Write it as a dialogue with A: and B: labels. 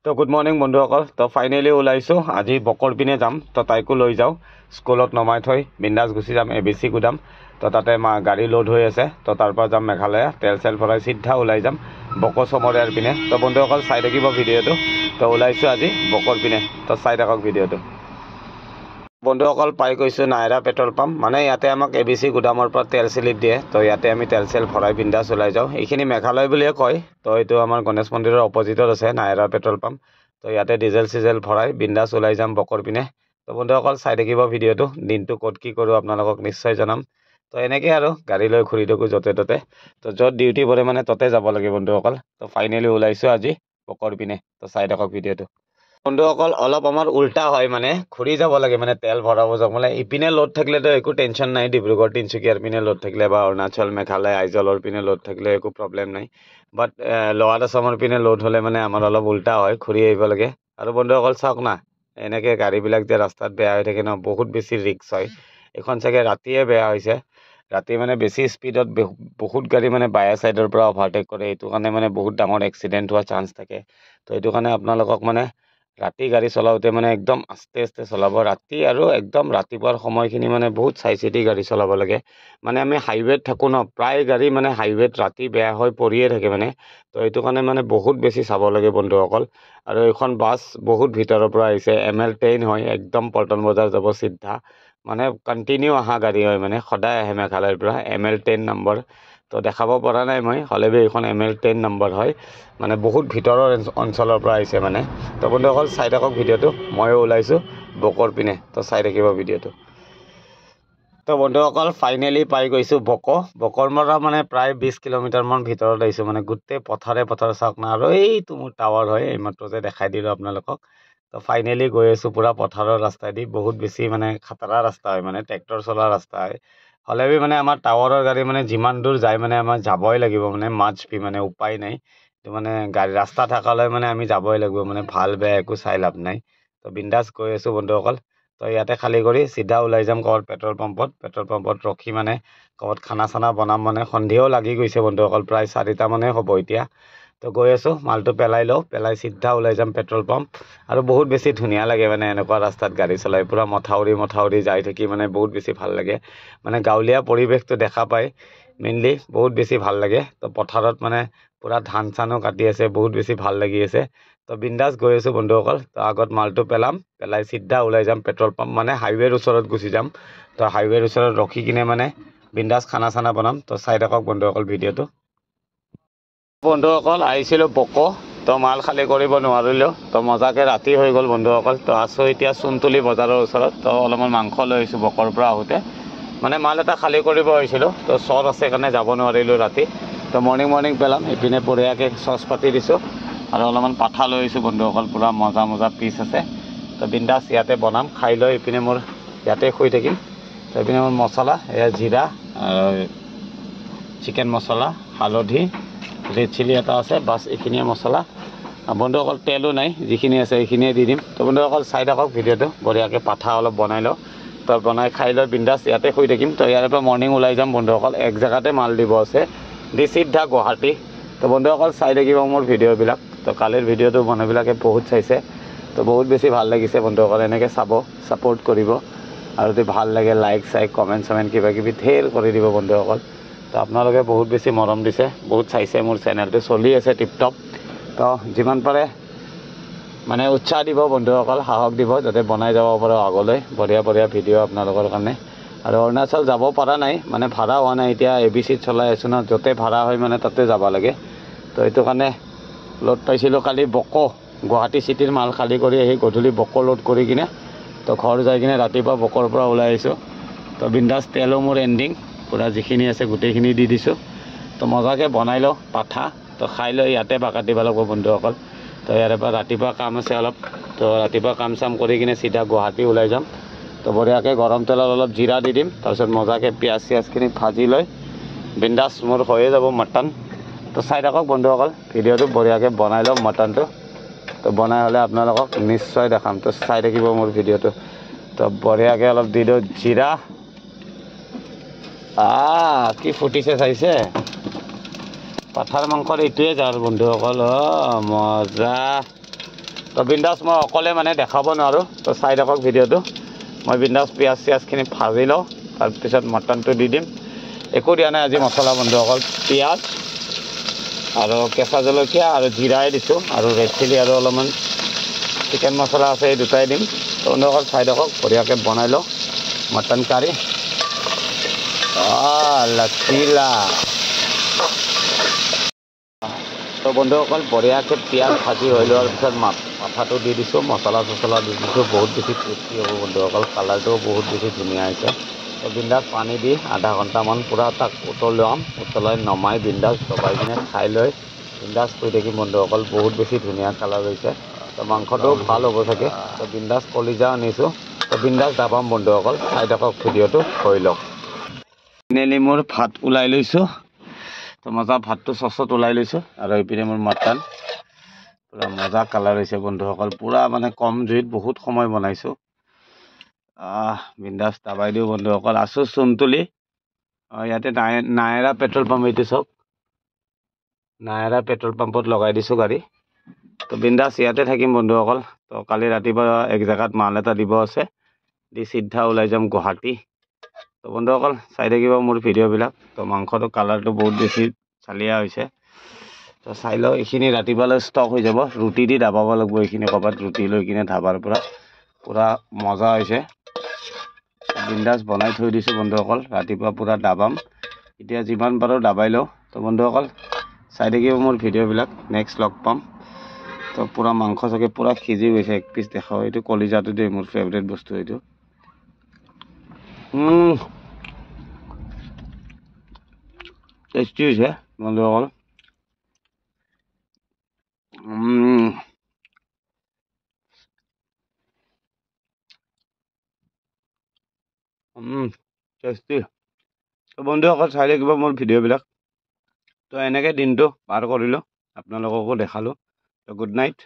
A: তো good morning বন্ধুসকল। তো ফাইনেলি ওলাইছোঁ, আজি বকৰ পিনে যাম। তো তাইকো লৈ যাওঁ, স্কুলত নমাই থৈ বিন্দাছ গুচি যাম ABC গুদাম। তো তাতে গাড়ী লোড হৈ আছে। তো তাৰ পৰা যাম মেঘালয়া, তেল চেল ভৰাই চিধা ওলাই যাম বকো চমৰীয়াৰ পিনে। তো বন্ধুসকল চাই থাকিব ভিডিঅ'টো। তো ওলাইছোঁ আজি বকৰ পিনে, তো চাই থাকক ভিডিঅ'টো। বন্ধুসকল পাই গৈছোঁ নাইৰা পেট্ৰল পাম্প। মানে ইয়াতে আমাক ABC গুদামৰ পৰা তেল স্লিপ দিয়ে। তো ইয়াতে আমি তেল চেল ভৰাই বিন্দাছ ওলাই যাওঁ। এইখিনি মেঘালয় বুলিয়ে কয়। তো এইটো আমাৰ গণেশ মন্দিৰৰ অপজিটত আছে নাইৰা পেট্ৰল পাম্প। তো ইয়াতে ডিজেল চিজেল ভৰাই বিন্দাছ ওলাই যাম বকৰ পিনে। তো বন্ধুসকল চাই থাকিব ভিডিঅ'টো। দিনটো ক'ত কি কৰোঁ আপোনালোকক নিশ্চয় জনাম। তো এনেকৈ আৰু গাড়ী লৈ ঘূৰি থাকোঁ য'তে ত'তে। তো য'ত ডিউটি পৰে মানে ততে যাব লাগে বন্ধুসকল। তো ফাইনেলি ওলাইছোঁ আজি বকৰ পিনে। তো চাই থাকক ভিডিঅ'টো। বন্ধুসকল অলপ আমাৰ উল্টা হয়, মানে ঘূৰি যাব লাগে, মানে তেল ভৰাব যাওঁ। মানে ইপিনে লোড থাকিলেতো একো টেনশ্যন নাই, ডিব্ৰুগড় তিনিচুকীয়াৰ পিনে লোড থাকিলে বা অৰুণাচল মেঘালয় আইজলৰ পিনে লোড থাকিলে একো প্ৰব্লেম নাই। বাট লোৱাৰ আছামৰ পিনে লোড হ'লে মানে আমাৰ অলপ উল্টা হয়, ঘূৰি আহিব লাগে। আৰু বন্ধুসকল চাওক না, এনেকৈ গাড়ীবিলাক যে ৰাস্তাত বেয়া হৈ থাকে ন, বহুত বেছি ৰিক্স হয়। এইখন চাগে ৰাতিয়ে বেয়া হৈছে। ৰাতি মানে বেছি স্পীডত বহুত গাড়ী মানে বায়া ছাইডৰ পৰা অভাৰটেক কৰে। এইটো কাৰণে মানে বহুত ডাঙৰ এক্সিডেণ্ট হোৱা চান্স থাকে। তো এইটো কাৰণে আপোনালোকক মানে ৰাতি গাড়ী চলাওঁতে মানে একদম আস্তে আস্তে চলাব। ৰাতি আৰু একদম ৰাতিপুৱাৰ সময়খিনি মানে বহুত চাই চিতি গাড়ী চলাব লাগে। মানে আমি হাইৱেত থাকোঁ ন, প্ৰায় গাড়ী মানে হাইৱেত ৰাতি বেয়া হৈ পৰিয়ে থাকে মানে। তো এইটো কাৰণে মানে বহুত বেছি চাব লাগে বন্ধুসকল। আৰু এইখন বাছ বহুত ভিতৰৰ পৰা আহিছে, ML10 হয়, একদম পল্টন বজাৰ যাব চিধা। মানে কণ্টিনিউ অহা গাড়ী হয়, মানে সদায় আহে মেঘালয়ৰ পৰা, ML10 নম্বৰ। তো দেখাব পৰা নাই মই, হ'লেও এইখন ML10 নম্বৰ হয়। মানে বহুত ভিতৰৰ অঞ্চলৰ পৰা আহিছে মানে। তো বন্ধুসকল চাই থাকক ভিডিঅ'টো। ময়ো ওলাইছোঁ বকৰ পিনে, তো চাই থাকিব ভিডিঅ'টো। তো বন্ধুসকল ফাইনেলি পাই গৈছোঁ বকৰ পৰা মানে প্ৰায় 20 কিলোমিটাৰমান ভিতৰত আহিছোঁ। মানে গোটেই পথাৰে চাওক না। আৰু এইটো মোৰ টাৱাৰ হয়, এইমাত্ৰ যে দেখাই দিলোঁ আপোনালোকক। তো ফাইনেলি গৈ আছোঁ পূৰা পথাৰৰ ৰাস্তাইদি। বহুত বেছি মানে খাতৰা ৰাস্তা হয়, মানে ট্ৰেক্টৰ চলা ৰাস্তা হয়। হ'লেও মানে আমাৰ টাৱাৰৰ গাড়ী মানে যিমান দূৰ যায় মানে আমাৰ যাবই লাগিব, মানে মাছ বি মানে উপায় নাই। তো মানে গাড়ী ৰাস্তা থকালৈ মানে আমি যাবই লাগিব, মানে ভাল বেয়া একো চাই লাভ নাই। তো বিন্দাছ গৈ আছোঁ বন্ধুসকল। তো ইয়াতে খালী কৰি চিধা ওলাই যাম ক'ৰবাত পেট্ৰল পাম্পত ৰখি মানে ক'ৰবাত খানা চানা বনাম। মানে সন্ধিয়াও লাগি গৈছে বন্ধুসকল, প্ৰায় 4টামানেই হ'ব এতিয়া। তো গৈ আছোঁ, মালটো পেলাই লওঁ, পেলাই চিধা ওলাই যাম পেট্ৰল পাম্প। আৰু বহুত বেছি ধুনীয়া লাগে মানে এনেকুৱা ৰাস্তাত গাড়ী চলাই, পূৰা মথাউৰি যাই থাকি মানে বহুত বেছি ভাল লাগে। মানে গাঁৱলীয়া পৰিৱেশটো দেখা পায় মেইনলি বহুত বেছি ভাল লাগে। তো পথাৰত মানে পূৰা ধান চানো কাটি আছে, বহুত বেছি ভাল লাগি আছে। তো বিন্দাছ গৈ আছোঁ বন্ধুসকল। তো আগত মালটো পেলাই চিধা ওলাই যাম পেট্ৰল পাম্প, মানে হাইৱেৰ ওচৰত গুচি যাম। তো হাইৱেৰ ওচৰত ৰখি কিনে মানে বিন্দাছ খানা চানা বনাম। তো চাই থাকক বন্ধুসকল ভিডিঅ'টো। বন্ধুসকল আহিছিলোঁ বকো। তো মাল খালী কৰিব নোৱাৰিলোঁ। তো মজাকৈ ৰাতি হৈ গ'ল বন্ধুসকল। তো আছোঁ এতিয়া চুনতুলি বজাৰৰ ওচৰত। তো অলপমান মাংস লৈ আহিছোঁ বকৰ পৰা আহোঁতে। মানে মাল এটা খালী কৰিব আহিছিলোঁ। তো চৰ আছে কাৰণে যাব নোৱাৰিলোঁ ৰাতি। তো মৰ্ণিং পেলাম। ইপিনে বঢ়িয়াকৈ চচ পাতি দিছোঁ আৰু অলপমান পাঠা লৈ আহিছোঁ বন্ধুসকল। পূৰা মজা পিচ আছে। তো বিন্দাছ ইয়াতে বনাম, খাই লৈ ইপিনে মোৰ ইয়াতে শুই থাকিম। তো ইপিনে মোৰ মছলা এয়া জিৰা, চিকেন মছলা, হালধি, ৰেড চিলি এটা আছে, বাছ এইখিনিয়ে মছলা বন্ধুসকল। তেলো নাই, যিখিনি আছে এইখিনিয়ে দি দিম। তো বন্ধুসকল চাই থাকক ভিডিঅ'টো। বঢ়িয়াকৈ পাঠা অলপ বনাই লওঁ। তো বনাই খাই লৈ বিন্দাছ ইয়াতে শুই থাকিম। তো ইয়াৰ পৰা মৰ্ণিং ওলাই যাম বন্ধুসকল। এক জেগাতে মাল দিব আছে, দি চিধা গুৱাহাটী। তো বন্ধুসকল চাই থাকিব মোৰ ভিডিঅ'বিলাক। তো কালিৰ ভিডিঅ'টো মানুহবিলাকে বহুত চাইছে। তো বহুত বেছি ভাল লাগিছে বন্ধুসকল। এনেকৈ চাব, ছাপোৰ্ট কৰিব। আৰু যদি ভাল লাগে লাইক কমেণ্ট চমেণ্ট কিবাকিবি ধেৰ কৰি দিব বন্ধুসকল। তো আপোনালোকে বহুত বেছি মৰম দিছে, বহুত চাইছে। মোৰ চেনেলটো চলি আছে টিপটপ। তো যিমান পাৰে মানে উৎসাহ দিব বন্ধুসকল, সাহস দিব, যাতে বনাই যাব পাৰোঁ আগলৈ বঢ়িয়া ভিডিঅ' আপোনালোকৰ কাৰণে। আৰু অৰুণাচল যাব পৰা নাই, মানে ভাড়া হোৱা নাই। এতিয়া ABCত চলাই আছোঁ ন, য'তে ভাড়া হয় মানে তাতে যাব লাগে। তো এইটো কাৰণে লোড পাইছিলোঁ কালি বকো, গুৱাহাটী চিটিৰ মাল খালী কৰি আহি গধূলি বকো লোড কৰি কিনে তো ঘৰ যাই কিনে ৰাতিপুৱা বকৰ পৰা ওলাই আহিছোঁ। তো বিন্দাছ তেলো মোৰ এণ্ডিং, পূৰা যিখিনি আছে গোটেইখিনি দি দিছোঁ। তো মজাকৈ বনাই লওঁ পাঠা। তো খাই লৈ ইয়াতে বাকাত দিব লাগিব বন্ধুসকল। তো ইয়াৰে পৰা ৰাতিপুৱা কাম আছে অলপ। তো ৰাতিপুৱা কাম চাম কৰি কিনে চিধা গুৱাহাটী ওলাই যাম। তো বঢ়িয়াকৈ গৰম তেলত অলপ জিৰা দি দিম, তাৰপিছত মজাকৈ পিঁয়াজ চিয়াজখিনি ভাজি লৈ বিন্দাছ মোৰ হৈয়ে যাব মটন। তো চাই থাকক বন্ধুসকল ভিডিঅ'টো। বঢ়িয়াকৈ বনাই লওঁ মটনটো। তো বনাই হ'লে আপোনালোকক নিশ্চয় দেখাম। তো চাই থাকিব মোৰ ভিডিঅ'টো। তো বঢ়িয়াকৈ অলপ দি দিওঁ জিৰা। কি ফুটিছে চাইছে? পাঠাৰ মাংসৰ এইটোৱে যাৰ বন্ধুসকল। মজা তো বিন্দাছ মই অকলে মানে দেখাব নোৱাৰোঁ তো চাই থাকক ভিডিঅ'টো মই বিন্দাছ পিঁয়াজ চিয়াজখিনি ভাজি লওঁ তাৰপিছত মটনটো দি দিম একো দিয়া নাই আজি মছলা বন্ধুসকল পিঁয়াজ আৰু কেঁচা জলকীয়া আৰু জিৰাই দিছোঁ আৰু ৰেড চিলি আৰু অলপমান চিকেন মছলা আছে এই দুটাই দিম তো বন্ধুসকল চাই থাকক বঢ়িয়াকৈ বনাই লওঁ মটন কাৰী লচিলা তো বন্ধুসকল বঢ়িয়াকৈ পিঁয়াজ ভাজি হৈ লোৱাৰ পিছত মাথাটো দি দিছোঁ মছলা চছলা দি দিছোঁ বহুত বেছি টেষ্টি হ'ব বন্ধুসকল কালাৰটোও বহুত বেছি ধুনীয়া হৈছে তো বিন্দাছ পানী দি আধা ঘণ্টামান পূৰা তাক উতলাই নমাই বিন্দাছ দবাই কিনে খাই লৈ বিন্দাছ কৰি থাকিম বন্ধুসকল বহুত বেছি ধুনীয়া কালাৰ হৈছে তো মাংসটো ভাল হ'ব চাগে তো বিন্দাছ কলিজা আনিছোঁ তো বিন্দাছ দাবাম বন্ধুসকল চাই থাকক ভিডিঅ'টো হৈ লওক ফাইনেলি মোৰ ভাত ওলাই লৈছোঁ তো মজা ভাতটো চচত ওলাই লৈছোঁ আৰু এইপিনে মোৰ মটন পূৰা মজা কালাৰ হৈছে বন্ধুসকল পূৰা মানে কম জুইত বহুত সময় বনাইছোঁ বিন্দাছ দাবাই দিওঁ বন্ধুসকল আছোঁ চুনতুলি ইয়াতে নায়েৰা পেট্ৰল পাম্প এইটো চাওক নায়েৰা পেট্ৰল পাম্পত লগাই দিছোঁ গাড়ী তো বিন্দাছ ইয়াতে থাকিম বন্ধুসকল তো কালি ৰাতিপুৱা এক জেগাত মাল এটা দিব আছে দি চিধা ওলাই যাম গুৱাহাটী তো বন্ধুসকল চাই থাকিব মোৰ ভিডিঅ'বিলাক তো মাংসটো কালাৰটো বহুত বেছি চালিয়া হৈছে তো চাই লওঁ এইখিনি ৰাতিপুৱালৈ ষ্টক হৈ যাব ৰুটি দি দাবাব লাগিব এইখিনি ক'ৰবাত ৰুটি লৈ কিনে ধাবাৰ পৰা পূৰা মজা হৈছে বিন্দাছ বনাই থৈ দিছোঁ বন্ধুসকল ৰাতিপুৱা পূৰা দাবাম এতিয়া যিমান পাৰোঁ দাবাই লওঁ তো বন্ধুসকল চাই থাকিব মোৰ ভিডিঅ'বিলাক নেক্সট লগ পাম তো পূৰা মাংস চাগে পূৰা সিজি গৈছে এক পিচ দেখাওঁ এইটো কলিজাটো দেই মোৰ ফেভৰেট বস্তু এইটো টেষ্টি হৈছে বন্ধুসকল টেষ্টি তো বন্ধুসকল চাই থাকিব মোৰ ভিডিঅ'বিলাক তো এনেকৈ দিনটো পাৰ কৰিলোঁ আপোনালোককো দেখালোঁ তো গুড নাইট